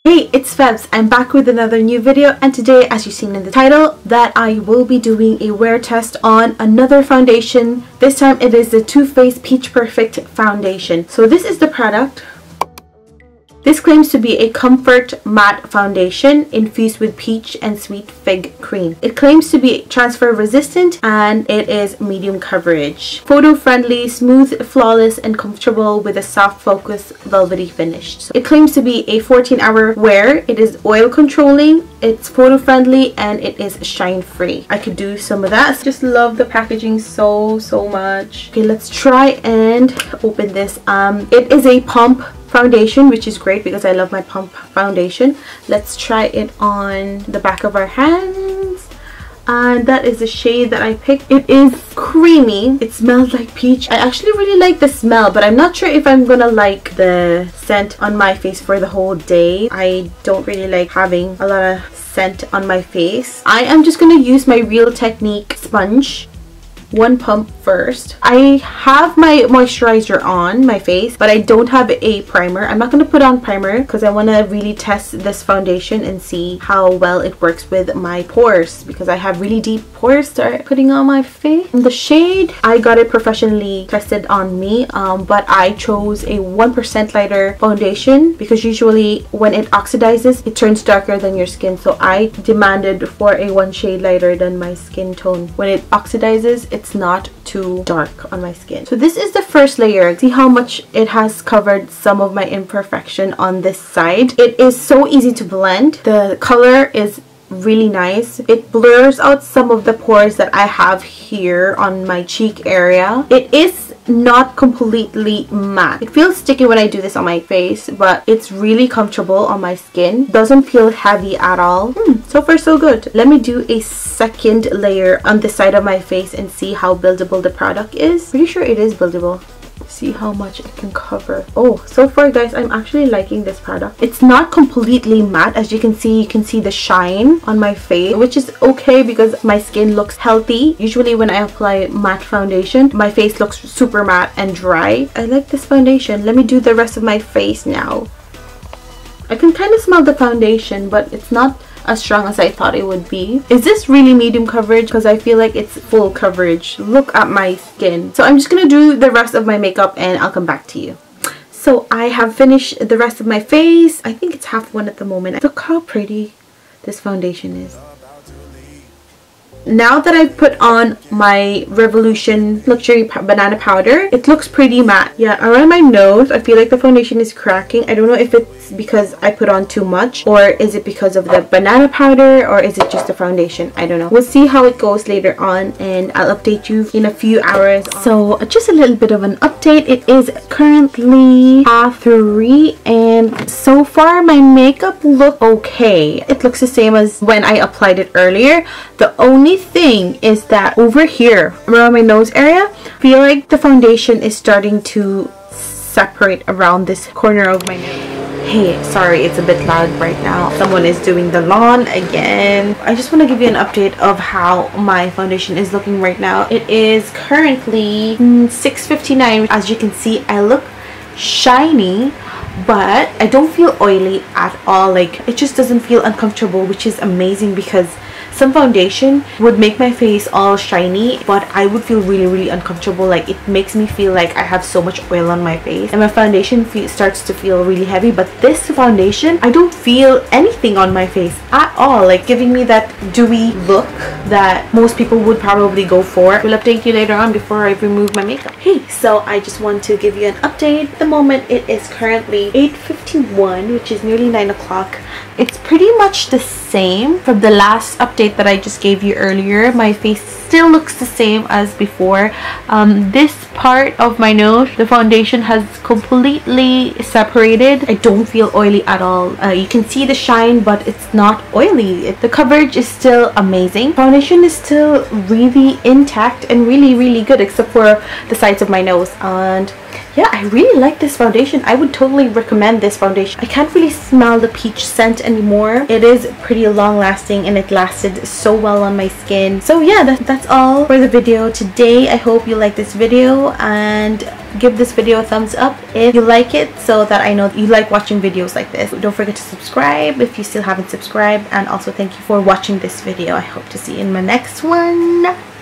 Hey, it's Febs. I'm back with another new video, and today, as you've seen in the title, that I will be doing a wear test on another foundation. This time it is the Too Faced Peach Perfect foundation. So this is the product. This claims to be a comfort matte foundation infused with peach and sweet fig cream. It claims to be transfer resistant and it is medium coverage. Photo friendly, smooth, flawless and comfortable with a soft focus velvety finish. So it claims to be a 14-hour wear. It is oil controlling, it's photo friendly, and it is shine free. I could do some of that. Just love the packaging so much. Okay, let's try and open this. It is a pump foundation, which is great because I love my pump foundation. Let's try it on the back of our hands, and that is the shade that I picked. It is creamy. It smells like peach. I actually really like the smell, but I'm not sure if I'm gonna like the scent on my face for the whole day. I don't really like having a lot of scent on my face. I am just gonna use my Real Technique sponge. One pump first. I have my moisturizer on my face, but I don't have a primer. I'm not going to put on primer because I want to really test this foundation and see how well it works with my pores, because I have really deep pores that are putting on my face. And the shade, I got it professionally tested on me, but I chose a 1% lighter foundation because usually when it oxidizes, it turns darker than your skin. So I demanded for a 1 shade lighter than my skin tone. When it oxidizes, it's not too dark on my skin. So this is the first layer. See how much it has covered some of my imperfection on this side. It is so easy to blend. The color is really nice. It blurs out some of the pores that I have here on my cheek area. It is not completely matte. It feels sticky when I do this on my face, but it's really comfortable on my skin. Doesn't feel heavy at all. So far so good. Let me do a second layer on the side of my face and see how buildable the product is. Pretty sure it is buildable. See how much it can cover. Oh, so far guys, I'm actually liking this product. It's not completely matte. As you can see the shine on my face, which is okay because my skin looks healthy. Usually when I apply matte foundation, my face looks super matte and dry. I like this foundation. Let me do the rest of my face now. I can kind of smell the foundation, but it's not as strong as I thought it would be. Is this really medium coverage? Because I feel like it's full coverage. Look at my skin. So I'm just gonna do the rest of my makeup and I'll come back to you. So I have finished the rest of my face. I think it's half one at the moment. Look how pretty this foundation is. Now that I've put on my Revolution Luxury Banana Powder, it looks pretty matte. Yeah, around my nose, I feel like the foundation is cracking. I don't know if it's because I put on too much, or is it because of the banana powder, or is it just the foundation? I don't know. We'll see how it goes later on, and I'll update you in a few hours. So just a little bit of an update. It is currently 3:30, and so far my makeup looks okay. It looks the same as when I applied it earlier. The only thing is that over here around my nose area, I feel like the foundation is starting to separate around this corner of my nose. Hey, sorry, it's a bit loud right now. Someone is doing the lawn again. I just want to give you an update of how my foundation is looking right now. It is currently 6:59. As you can see, I look shiny, but I don't feel oily at all. Like, it just doesn't feel uncomfortable, which is amazing because some foundation would make my face all shiny, but I would feel really uncomfortable. Like, it makes me feel like I have so much oil on my face, and my foundation starts to feel really heavy. But this foundation, I don't feel anything on my face at all, like giving me that dewy look that most people would probably go for. We'll update you later on before I remove my makeup. Hey, so I just want to give you an update. At the moment it is currently 8:51, which is nearly 9 o'clock. It's pretty much the same from the last update that I just gave you earlier. My face still looks the same as before. This part of my nose, the foundation has completely separated. I don't feel oily at all. You can see the shine, but it's not oily. The coverage is still amazing. Foundation is still really intact and really good, except for the sides of my nose. And yeah, I really like this foundation. I would totally recommend this foundation. I can't really smell the peach scent anymore. It is pretty long lasting and it lasted so well on my skin. So yeah, that's all for the video today. I hope you like this video, and give this video a thumbs up if you like it, so that I know you like watching videos like this. Don't forget to subscribe if you still haven't subscribed, and also thank you for watching this video. I hope to see you in my next one.